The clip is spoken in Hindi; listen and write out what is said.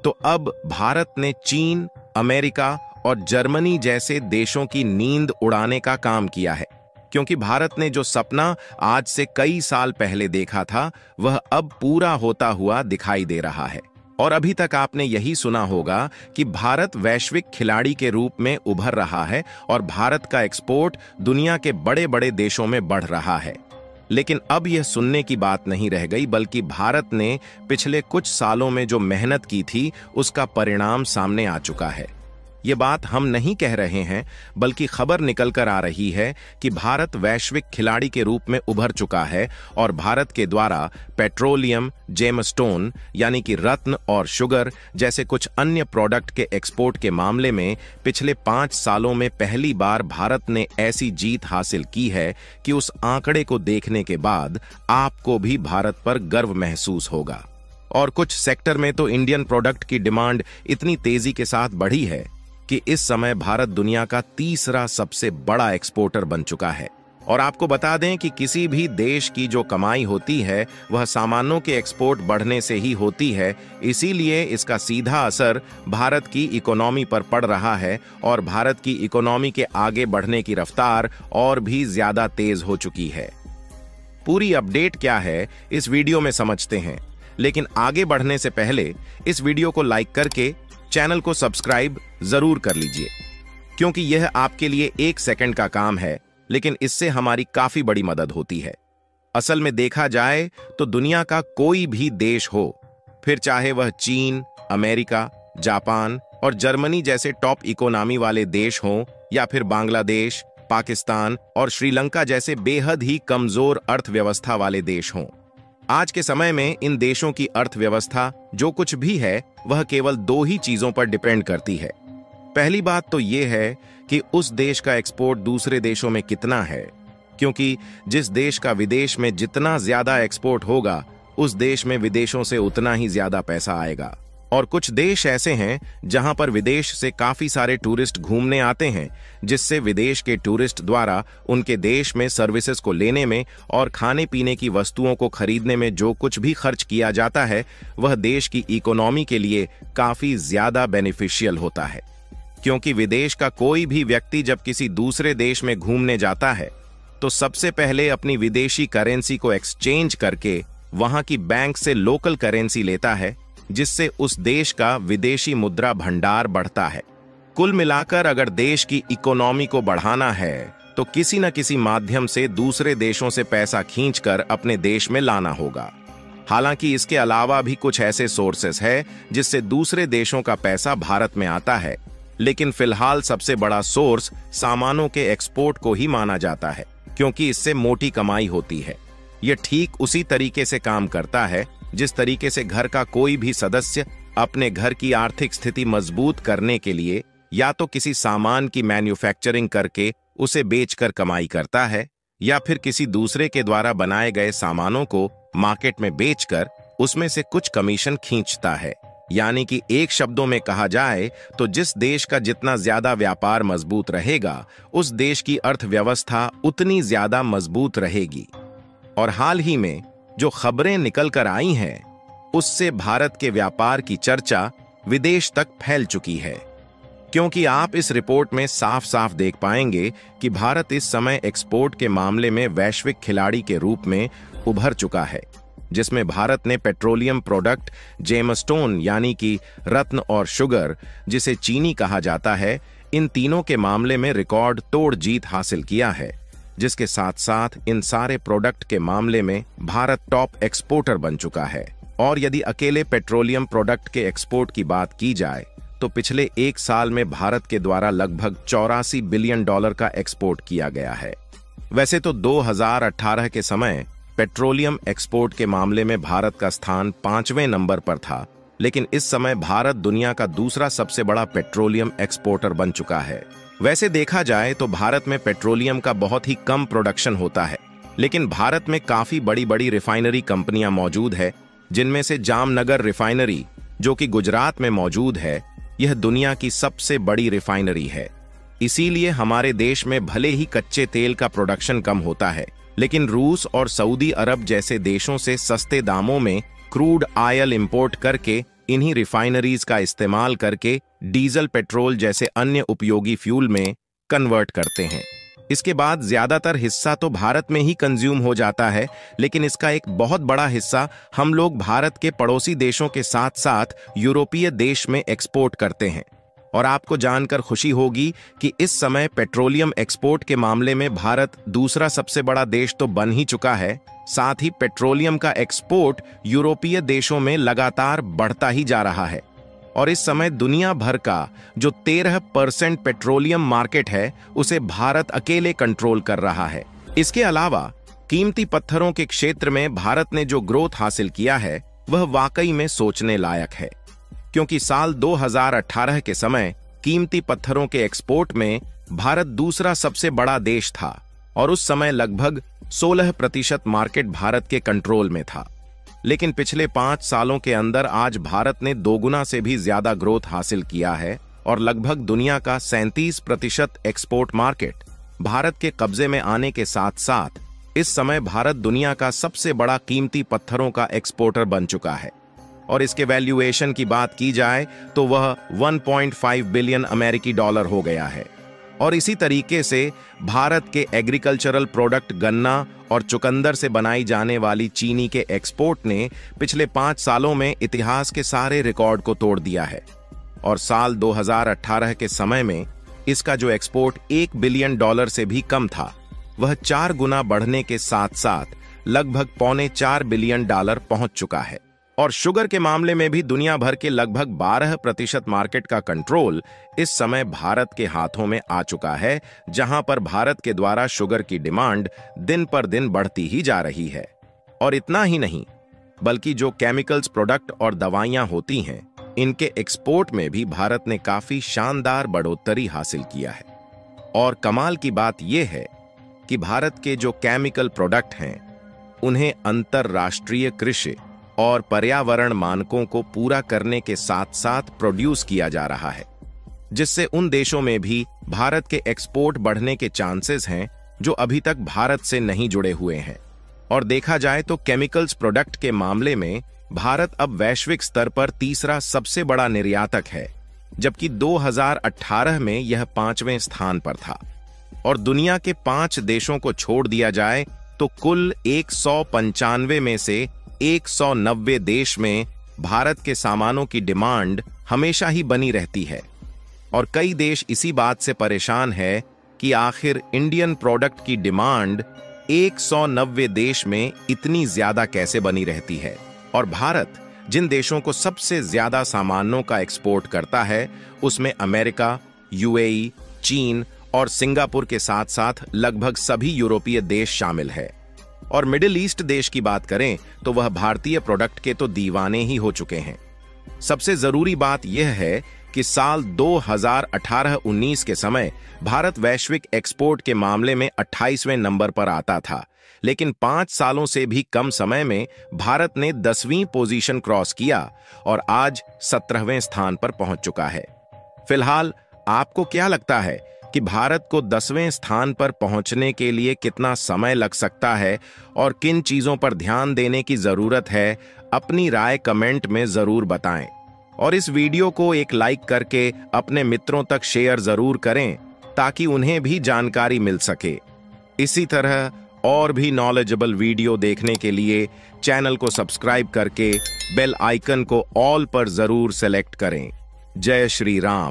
तो अब भारत ने चीन, अमेरिका और जर्मनी जैसे देशों की नींद उड़ाने का काम किया है, क्योंकि भारत ने जो सपना आज से कई साल पहले देखा था वह अब पूरा होता हुआ दिखाई दे रहा है। और अभी तक आपने यही सुना होगा कि भारत वैश्विक खिलाड़ी के रूप में उभर रहा है और भारत का एक्सपोर्ट दुनिया के बड़े बड़े देशों में बढ़ रहा है। लेकिन अब यह सुनने की बात नहीं रह गई, बल्कि भारत ने पिछले कुछ सालों में जो मेहनत की थी उसका परिणाम सामने आ चुका है। ये बात हम नहीं कह रहे हैं, बल्कि खबर निकल कर आ रही है कि भारत वैश्विक खिलाड़ी के रूप में उभर चुका है और भारत के द्वारा पेट्रोलियम, जेमस्टोन यानी कि रत्न और शुगर जैसे कुछ अन्य प्रोडक्ट के एक्सपोर्ट के मामले में पिछले 5 सालों में पहली बार भारत ने ऐसी जीत हासिल की है कि उस आंकड़े को देखने के बाद आपको भी भारत पर गर्व महसूस होगा। और कुछ सेक्टर में तो इंडियन प्रोडक्ट की डिमांड इतनी तेजी के साथ बढ़ी है कि इस समय भारत दुनिया का तीसरा सबसे बड़ा एक्सपोर्टर बन चुका है। और आपको बता दें कि किसी भी देश की जो कमाई होती है वह सामानों के एक्सपोर्ट बढ़ने से ही होती है, इसीलिए इसका सीधा असर भारत की इकोनॉमी पर पड़ रहा है और भारत की इकोनॉमी के आगे बढ़ने की रफ्तार और भी ज्यादा तेज हो चुकी है। पूरी अपडेट क्या है इस वीडियो में समझते हैं, लेकिन आगे बढ़ने से पहले इस वीडियो को लाइक करके चैनल को सब्सक्राइब जरूर कर लीजिए, क्योंकि यह आपके लिए 1 सेकंड का काम है, लेकिन इससे हमारी काफी बड़ी मदद होती है। असल में देखा जाए तो दुनिया का कोई भी देश हो, फिर चाहे वह चीन, अमेरिका, जापान और जर्मनी जैसे टॉप इकोनॉमी वाले देश हों, या फिर बांग्लादेश, पाकिस्तान और श्रीलंका जैसे बेहद ही कमजोर अर्थव्यवस्था वाले देश हों, आज के समय में इन देशों की अर्थव्यवस्था जो कुछ भी है वह केवल 2 ही चीजों पर डिपेंड करती है। पहली बात तो यह है कि उस देश का एक्सपोर्ट दूसरे देशों में कितना है, क्योंकि जिस देश का विदेश में जितना ज्यादा एक्सपोर्ट होगा उस देश में विदेशों से उतना ही ज्यादा पैसा आएगा। और कुछ देश ऐसे हैं जहां पर विदेश से काफी सारे टूरिस्ट घूमने आते हैं, जिससे विदेश के टूरिस्ट द्वारा उनके देश में सर्विसेज को लेने में और खाने पीने की वस्तुओं को खरीदने में जो कुछ भी खर्च किया जाता है वह देश की इकोनॉमी के लिए काफी ज्यादा बेनिफिशियल होता है। क्योंकि विदेश का कोई भी व्यक्ति जब किसी दूसरे देश में घूमने जाता है तो सबसे पहले अपनी विदेशी करेंसी को एक्सचेंज करके वहां की बैंक से लोकल करेंसी लेता है, जिससे उस देश का विदेशी मुद्रा भंडार बढ़ता है। कुल मिलाकर अगर देश की इकोनॉमी को बढ़ाना है तो किसी न किसी माध्यम से दूसरे देशों से पैसा खींचकर अपने देश में लाना होगा। हालांकि इसके अलावा भी कुछ ऐसे सोर्सेस है जिससे दूसरे देशों का पैसा भारत में आता है, लेकिन फिलहाल सबसे बड़ा सोर्स सामानों के एक्सपोर्ट को ही माना जाता है, क्योंकि इससे मोटी कमाई होती है। यह ठीक उसी तरीके से काम करता है जिस तरीके से घर का कोई भी सदस्य अपने घर की आर्थिक स्थिति मजबूत करने के लिए या तो किसी सामान की मैन्युफैक्चरिंग करके उसे बेचकर कमाई करता है, या फिर किसी दूसरे के द्वारा बनाए गए सामानों को मार्केट में बेचकर उसमें से कुछ कमीशन खींचता है। यानी कि एक शब्दों में कहा जाए तो जिस देश का जितना ज्यादा व्यापार मजबूत रहेगा उस देश की अर्थव्यवस्था उतनी ज्यादा मजबूत रहेगी। और हाल ही में जो खबरें निकल कर आई हैं उससे भारत के व्यापार की चर्चा विदेश तक फैल चुकी है, क्योंकि आप इस रिपोर्ट में साफ साफ देख पाएंगे कि भारत इस समय एक्सपोर्ट के मामले में वैश्विक खिलाड़ी के रूप में उभर चुका है, जिसमें भारत ने पेट्रोलियम प्रोडक्ट, जेमस्टोन यानी कि रत्न और शुगर जिसे चीनी कहा जाता है, इन तीनों के मामले में रिकॉर्ड तोड़ जीत हासिल किया है, जिसके साथ साथ इन सारे प्रोडक्ट के मामले में भारत टॉप एक्सपोर्टर बन चुका है। और यदि अकेले पेट्रोलियम प्रोडक्ट के एक्सपोर्ट की बात की जाए तो पिछले 1 साल में भारत के द्वारा लगभग $84 बिलियन का एक्सपोर्ट किया गया है। वैसे तो 2018 के समय पेट्रोलियम एक्सपोर्ट के मामले में भारत का स्थान 5वें नंबर पर था, लेकिन इस समय भारत दुनिया का दूसरा सबसे बड़ा पेट्रोलियम एक्सपोर्टर बन चुका है। वैसे देखा जाए तो भारत में पेट्रोलियम का बहुत ही कम प्रोडक्शन होता है, लेकिन भारत में काफी बड़ी बड़ी रिफाइनरी कंपनियां मौजूद है, जिनमें से जामनगर रिफाइनरी जो कि गुजरात में मौजूद है, यह दुनिया की सबसे बड़ी रिफाइनरी है। इसीलिए हमारे देश में भले ही कच्चे तेल का प्रोडक्शन कम होता है, लेकिन रूस और सऊदी अरब जैसे देशों से सस्ते दामों में क्रूड ऑयल इंपोर्ट करके इन्हीं रिफाइनरीज का इस्तेमाल करके डीजल, पेट्रोल जैसे अन्य उपयोगी फ्यूल में कन्वर्ट करते हैं। इसके बाद ज्यादातर हिस्सा तो भारत में ही कंज्यूम हो जाता है, लेकिन इसका एक बहुत बड़ा हिस्सा हम लोग भारत के पड़ोसी देशों के साथ साथ यूरोपीय देश में एक्सपोर्ट करते हैं। और आपको जानकर खुशी होगी कि इस समय पेट्रोलियम एक्सपोर्ट के मामले में भारत दूसरा सबसे बड़ा देश तो बन ही चुका है, साथ ही पेट्रोलियम का एक्सपोर्ट यूरोपीय देशों में लगातार बढ़ता ही जा रहा है। और इस समय दुनिया भर का जो 13% पेट्रोलियम मार्केट है, उसे भारत अकेले कंट्रोल कर रहा है। इसके अलावा कीमती पत्थरों के क्षेत्र में भारत ने जो ग्रोथ हासिल किया है, वह वाकई में सोचने लायक है, क्योंकि साल 2018 के समय कीमती पत्थरों के एक्सपोर्ट में भारत दूसरा सबसे बड़ा देश था और उस समय लगभग 16% मार्केट भारत के कंट्रोल में था। लेकिन पिछले 5 सालों के अंदर आज भारत ने 2 गुना से भी ज्यादा ग्रोथ हासिल किया है और लगभग दुनिया का 37% एक्सपोर्ट मार्केट भारत के कब्जे में आने के साथ साथ इस समय भारत दुनिया का सबसे बड़ा कीमती पत्थरों का एक्सपोर्टर बन चुका है। और इसके वैल्यूएशन की बात की जाए तो वह 1.5 बिलियन अमेरिकी डॉलर हो गया है। और इसी तरीके से भारत के एग्रीकल्चरल प्रोडक्ट गन्ना और चुकंदर से बनाई जाने वाली चीनी के एक्सपोर्ट ने पिछले 5 सालों में इतिहास के सारे रिकॉर्ड को तोड़ दिया है। और साल 2018 के समय में इसका जो एक्सपोर्ट 1 बिलियन डॉलर से भी कम था, वह 4 गुना बढ़ने के साथ साथ लगभग 3.25 बिलियन डॉलर पहुंच चुका है। और शुगर के मामले में भी दुनिया भर के लगभग 12% मार्केट का कंट्रोल इस समय भारत के हाथों में आ चुका है, जहां पर भारत के द्वारा शुगर की डिमांड दिन पर दिन बढ़ती ही जा रही है। और इतना ही नहीं, बल्कि जो केमिकल्स प्रोडक्ट और दवाइयां होती हैं, इनके एक्सपोर्ट में भी भारत ने काफी शानदार बढ़ोतरी हासिल किया है। और कमाल की बात यह है कि भारत के जो केमिकल प्रोडक्ट हैं, उन्हें अंतरराष्ट्रीय कृषि और पर्यावरण मानकों को पूरा करने के साथ साथ प्रोड्यूस किया जा रहा है, जिससे उन देशों में भी भारत के एक्सपोर्ट बढ़ने के चांसेस हैं जो अभी तक भारत से नहीं जुड़े हुए हैं। और देखा जाए तो केमिकल्स प्रोडक्ट के मामले में भारत अब वैश्विक स्तर पर तीसरा सबसे बड़ा निर्यातक है, जबकि 2018 में यह 5वें स्थान पर था। और दुनिया के 5 देशों को छोड़ दिया जाए तो कुल 195 में से 190 देश में भारत के सामानों की डिमांड हमेशा ही बनी रहती है। और कई देश इसी बात से परेशान है कि आखिर इंडियन प्रोडक्ट की डिमांड 190 देश में इतनी ज्यादा कैसे बनी रहती है। और भारत जिन देशों को सबसे ज्यादा सामानों का एक्सपोर्ट करता है, उसमें अमेरिका, यूएई, चीन और सिंगापुर के साथ साथ लगभग सभी यूरोपीय देश शामिल है। और मिडिल ईस्ट देश की बात करें तो वह भारतीय प्रोडक्ट के तो दीवाने ही हो चुके हैं। सबसे जरूरी बात यह है कि साल 2018-19 के समय भारत वैश्विक एक्सपोर्ट के मामले में 28वें नंबर पर आता था, लेकिन 5 सालों से भी कम समय में भारत ने 10वीं पोजीशन क्रॉस किया और आज 17वें स्थान पर पहुंच चुका है। फिलहाल आपको क्या लगता है कि भारत को 10वें स्थान पर पहुंचने के लिए कितना समय लग सकता है और किन चीजों पर ध्यान देने की जरूरत है? अपनी राय कमेंट में जरूर बताएं और इस वीडियो को एक लाइक करके अपने मित्रों तक शेयर जरूर करें ताकि उन्हें भी जानकारी मिल सके। इसी तरह और भी नॉलेजेबल वीडियो देखने के लिए चैनल को सब्सक्राइब करके बेल आइकन को ऑल पर जरूर सेलेक्ट करें। जय श्री राम।